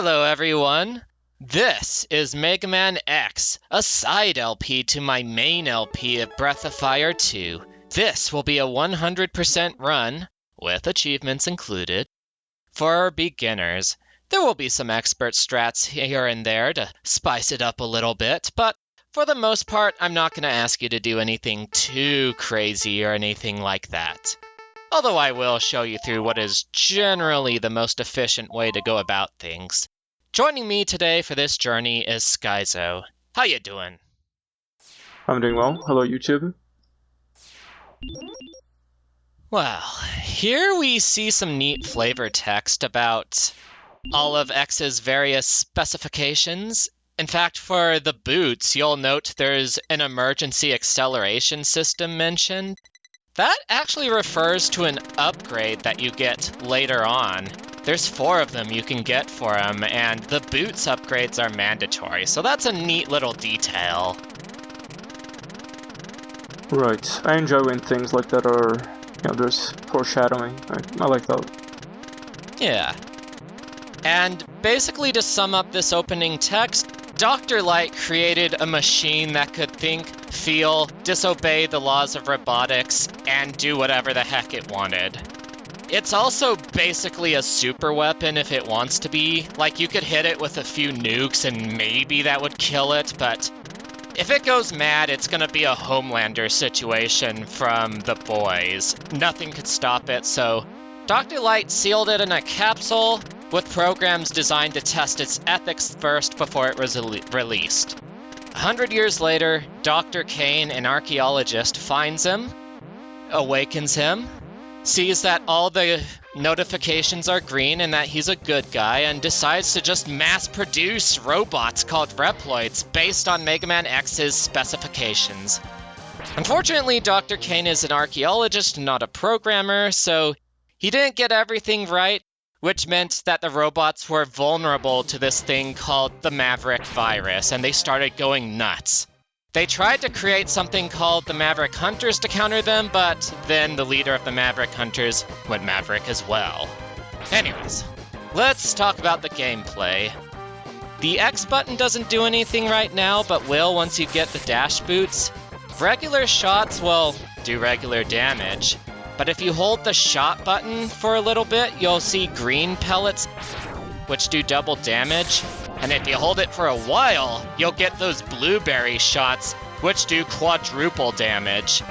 Hello everyone! This is Mega Man X, a side LP to my main LP of Breath of Fire 2. This will be a 100% run, with achievements included, for beginners. There will be some expert strats here and there to spice it up a little bit, but for the most part, I'm not going to ask you to do anything too crazy or anything like that. Although I will show you through what is generally the most efficient way to go about things. Joining me today for this journey is Skaizo. How you doing? I'm doing well. Hello, YouTube. Well, here we see some neat flavor text about all of X's various specifications. In fact, for the boots, you'll note there's an emergency acceleration system mentioned. That actually refers to an upgrade that you get later on. There's 4 of them you can get for them, and the boots upgrades are mandatory, so that's a neat little detail. Right. I enjoy when things like that are, there's foreshadowing. I like that. Yeah. And basically to sum up this opening text, Dr. Light created a machine that could think, feel, disobey the laws of robotics, and do whatever the heck it wanted. It's also basically a super weapon if it wants to be. Like, you could hit it with a few nukes and maybe that would kill it, but if it goes mad, it's gonna be a Homelander situation from the boys. Nothing could stop it, so Dr. Light sealed it in a capsule with programs designed to test its ethics first before it was released. 100 years later, Dr. Kane, an archaeologist, finds him, awakens him, sees that all the notifications are green and that he's a good guy, and decides to just mass-produce robots called Reploids based on Mega Man X's specifications. Unfortunately, Dr. Kane is an archaeologist and not a programmer, so he didn't get everything right, which meant that the robots were vulnerable to this thing called the Maverick virus, and they started going nuts. They tried to create something called the Maverick Hunters to counter them, but then the leader of the Maverick Hunters went Maverick as well. Anyways, let's talk about the gameplay. The X button doesn't do anything right now, but will once you get the dash boots. Regular shots will do regular damage, but if you hold the shot button for a little bit, you'll see green pellets, which do double damage. And if you hold it for a while, you'll get those blueberry shots, which do quadruple damage.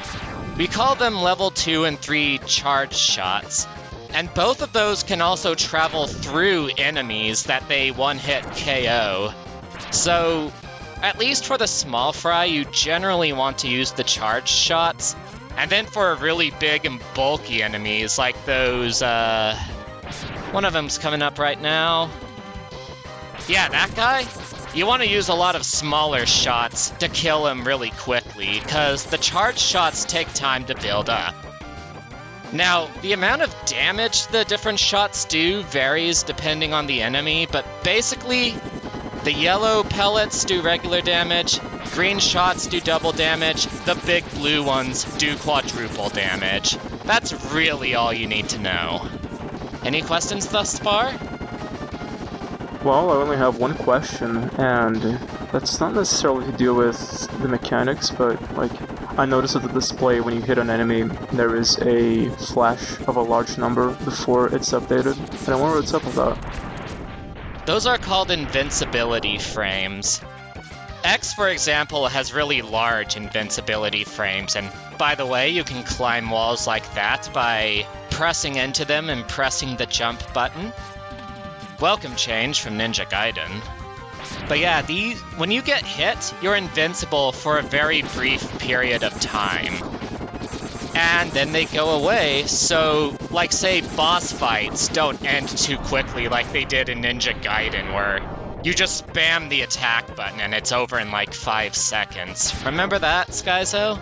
We call them level 2 and 3 charge shots, and both of those can also travel through enemies that they one-hit KO. So, at least for the small fry, you generally want to use the charge shots, and then for really big and bulky enemies, like those, one of them's coming up right now. Yeah, that guy? You want to use a lot of smaller shots to kill him really quickly, because the charge shots take time to build up. Now, the amount of damage the different shots do varies depending on the enemy, but basically, the yellow pellets do regular damage, green shots do double damage, the big blue ones do quadruple damage. That's really all you need to know. Any questions thus far? Well, I only have one question, and that's not necessarily to do with the mechanics, but, I noticed at the display when you hit an enemy, there is a flash of a large number before it's updated, and I wonder what's up with that. Those are called invincibility frames. X, for example, has really large invincibility frames, and by the way, you can climb walls like that by pressing into them and pressing the jump button. Welcome change from Ninja Gaiden. But yeah, when you get hit, you're invincible for a very brief period of time. And then they go away, so, like, say, boss fights don't end too quickly like they did in Ninja Gaiden, where you just spam the attack button and it's over in like 5 seconds. Remember that, Skaizo?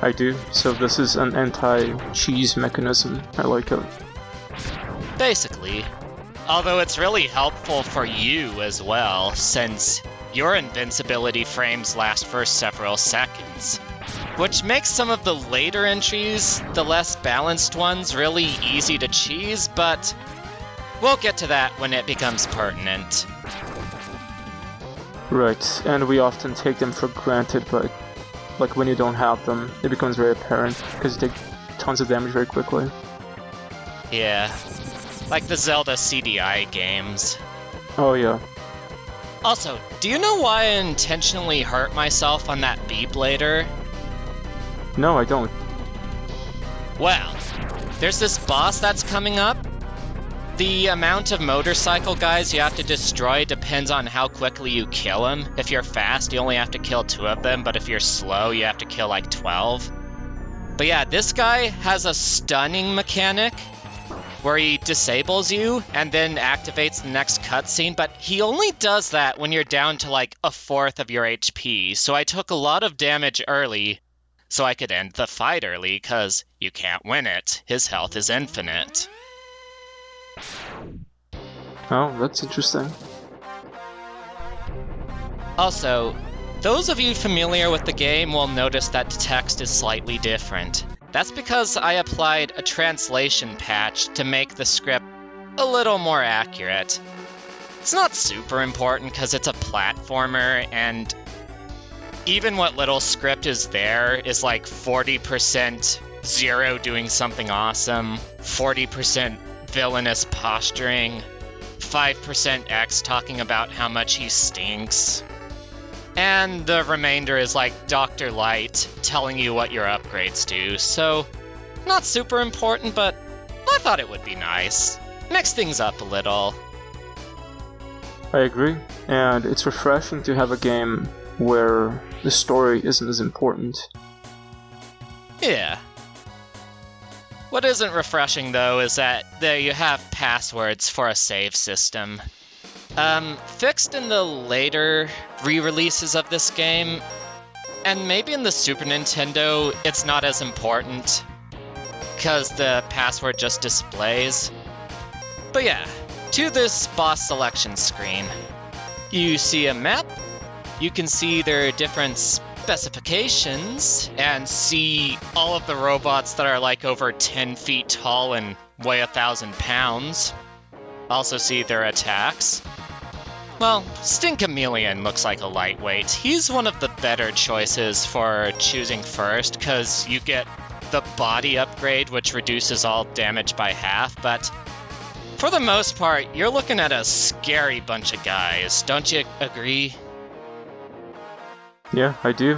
I do, so this is an anti-cheese mechanism. I like it. Basically. Although it's really helpful for you as well, since your invincibility frames last for several seconds. Which makes some of the later entries, the less balanced ones, really easy to cheese, but We'll get to that when it becomes pertinent. Right, and we often take them for granted, but like when you don't have them, it becomes very apparent because you take tons of damage very quickly. Yeah. Like the Zelda CDI games. Oh yeah. Also, do you know why I intentionally hurt myself on that Beeblader? No, I don't. Well, there's this boss that's coming up. The amount of motorcycle guys you have to destroy depends on how quickly you kill them. If you're fast, you only have to kill 2 of them, but if you're slow, you have to kill like 12. But yeah, this guy has a stunning mechanic where he disables you and then activates the next cutscene, but he only does that when you're down to like 1/4 of your HP, so I took a lot of damage early so I could end the fight early, because you can't win it. His health is infinite. Oh, that's interesting. Also, those of you familiar with the game will notice that the text is slightly different. That's because I applied a translation patch to make the script a little more accurate. It's not super important because it's a platformer, and even what little script is there is like 40% Zero doing something awesome, 40% villainous posturing, 5% X talking about how much he stinks, and the remainder is like Dr. Light telling you what your upgrades do, so not super important, but I thought it would be nice. Mix things up a little. I agree, and it's refreshing to have a game where the story isn't as important. Yeah. What isn't refreshing, though, is that there you have passwords for a save system. Fixed in the later re-releases of this game, and maybe in the Super Nintendo, it's not as important, because the password just displays. But yeah, to this boss selection screen. You see a map, you can see their different specifications, and see all of the robots that are like over 10 feet tall and weigh 1,000 pounds. Also see their attacks. Well, Stink Chameleon looks like a lightweight. He's one of the better choices for choosing first, because you get the body upgrade, which reduces all damage by half, but for the most part, you're looking at a scary bunch of guys. Don't you agree? Yeah, I do.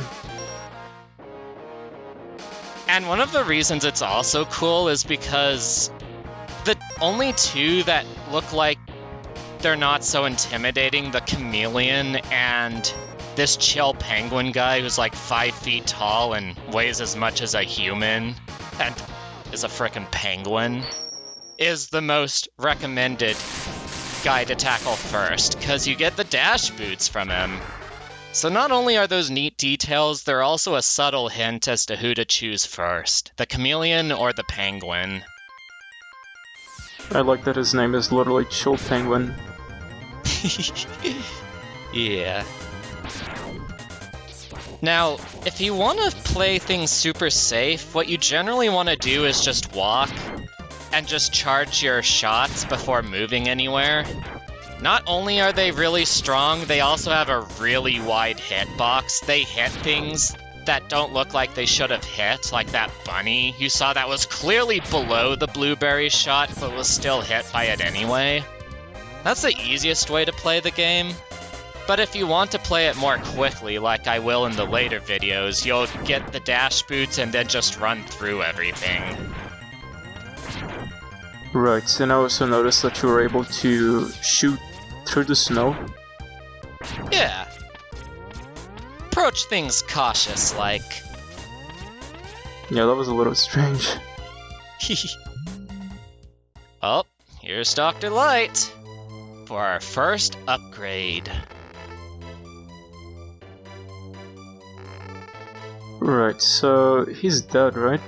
And one of the reasons it's also cool is because the only 2 that look like they're not so intimidating, the chameleon and this chill penguin guy who's like 5 feet tall and weighs as much as a human and is a frickin' penguin, is the most recommended guy to tackle first, because you get the dash boots from him. So not only are those neat details, they're also a subtle hint as to who to choose first, the chameleon or the penguin. I like that his name is literally Chill Penguin. Yeah. Now, if you want to play things super safe, what you generally want to do is just walk and just charge your shots before moving anywhere. Not only are they really strong, they also have a really wide hitbox. They hit things that don't look like they should have hit, like that bunny you saw that was clearly below the blueberry shot, but was still hit by it anyway. That's the easiest way to play the game. But if you want to play it more quickly, like I will in the later videos, you'll get the dash boots and then just run through everything. Right, and I also noticed that you were able to shoot through the snow. Yeah. Approach things cautious, like. Yeah, that was a little strange. Oh, here's Dr. Light for our first upgrade. Right, so he's dead, right?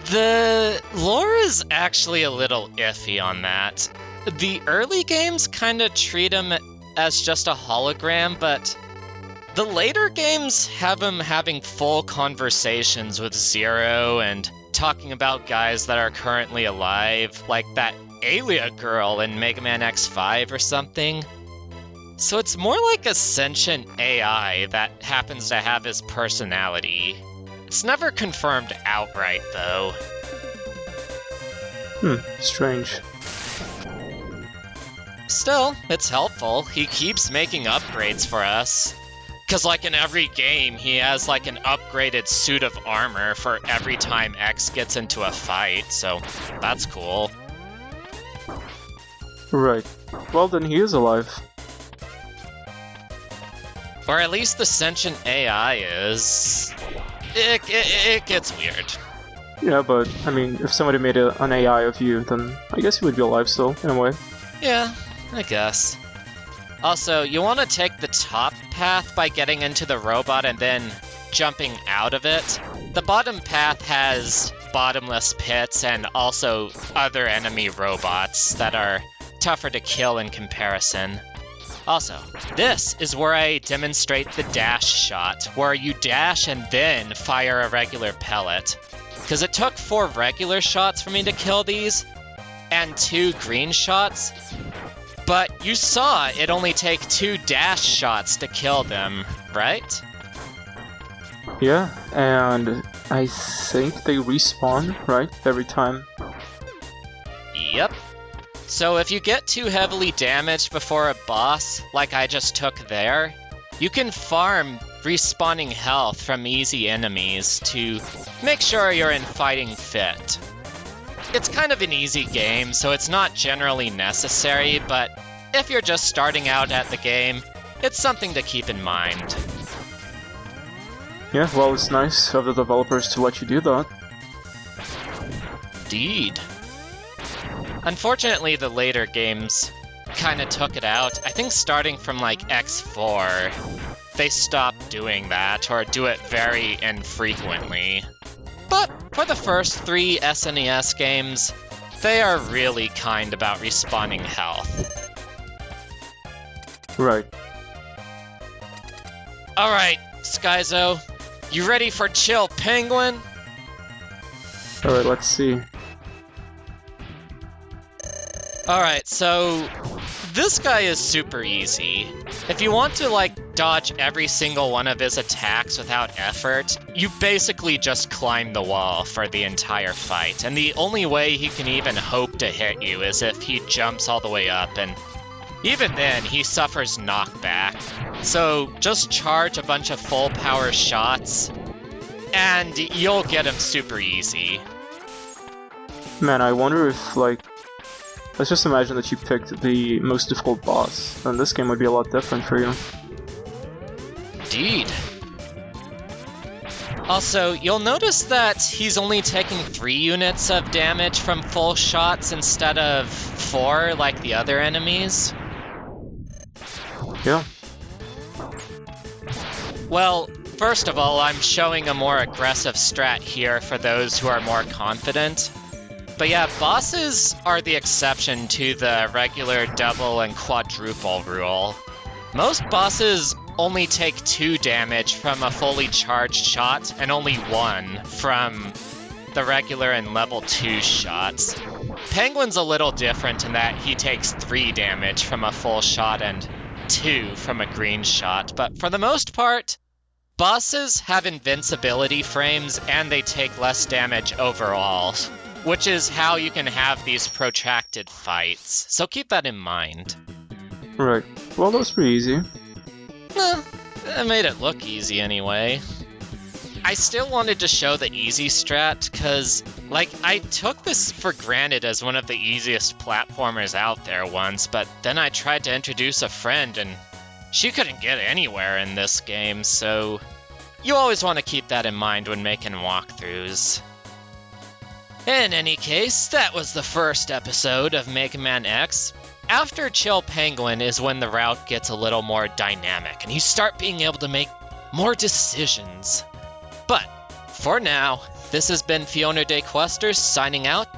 The lore is actually a little iffy on that. The early games kind of treat him as just a hologram, but The later games have him having full conversations with Zero and talking about guys that are currently alive, like that Alia girl in Mega Man X5 or something. So it's more like a sentient AI that happens to have his personality. It's never confirmed outright, though. Strange. Still, it's helpful. He keeps making upgrades for us. Because, like, in every game, he has, like, an upgraded suit of armor for every time X gets into a fight, so that's cool. Right. Well, then he is alive. Or at least the sentient AI is. It gets weird. Yeah, but, I mean, if somebody made an AI of you, then I guess you would be alive still, in a way. Yeah, I guess. Also, you want to take the top path by getting into the robot and then jumping out of it. The bottom path has bottomless pits and also other enemy robots that are tougher to kill in comparison. Also, this is where I demonstrate the dash shot, where you dash and then fire a regular pellet. Because it took 4 regular shots for me to kill these, and 2 green shots. But you saw it only take 2 dash shots to kill them, right? Yeah, and I think they respawn, right? Every time. Yep. So if you get too heavily damaged before a boss, like I just took there, you can farm respawning health from easy enemies to make sure you're in fighting fit. It's kind of an easy game, so it's not generally necessary, but if you're just starting out at the game, it's something to keep in mind. Yeah, well, it's nice of the developers to let you do that. Indeed. Unfortunately, the later games kinda took it out. I think starting from like X4, they stopped doing that, or do it very infrequently. But for the first 3 SNES games, they are really kind about respawning health. Right. Alright, Skaizo, you ready for Chill Penguin? Alright, let's see. Alright, so this guy is super easy. If you want to, like, dodge every single one of his attacks without effort, you basically just climb the wall for the entire fight, and the only way he can even hope to hit you is if he jumps all the way up, and even then, he suffers knockback. So just charge a bunch of full power shots, and you'll get him super easy. Man, I wonder if, like... Let's just imagine that you picked the most difficult boss, then this game would be a lot different for you. Indeed. Also, you'll notice that he's only taking 3 units of damage from full shots instead of 4 like the other enemies. Yeah. Well, first of all, I'm showing a more aggressive strat here for those who are more confident. But yeah, bosses are the exception to the regular double and quadruple rule. Most bosses only take 2 damage from a fully charged shot, and only 1 from the regular and level 2 shots. Penguin's a little different in that he takes 3 damage from a full shot and 2 from a green shot, but for the most part, bosses have invincibility frames and they take less damage overall, which is how you can have these protracted fights, so keep that in mind. Right. Well, that was pretty easy. It made it look easy anyway. I still wanted to show the easy strat, because, like, I took this for granted as one of the easiest platformers out there once, but then I tried to introduce a friend, and she couldn't get anywhere in this game, so you always want to keep that in mind when making walkthroughs. In any case, that was the first episode of Mega Man X. After Chill Penguin is when the route gets a little more dynamic, and you start being able to make more decisions. But, for now, this has been Fiona de Questers signing out.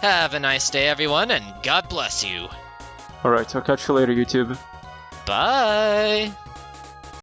Have a nice day, everyone, and God bless you. Alright, I'll catch you later, YouTube. Bye!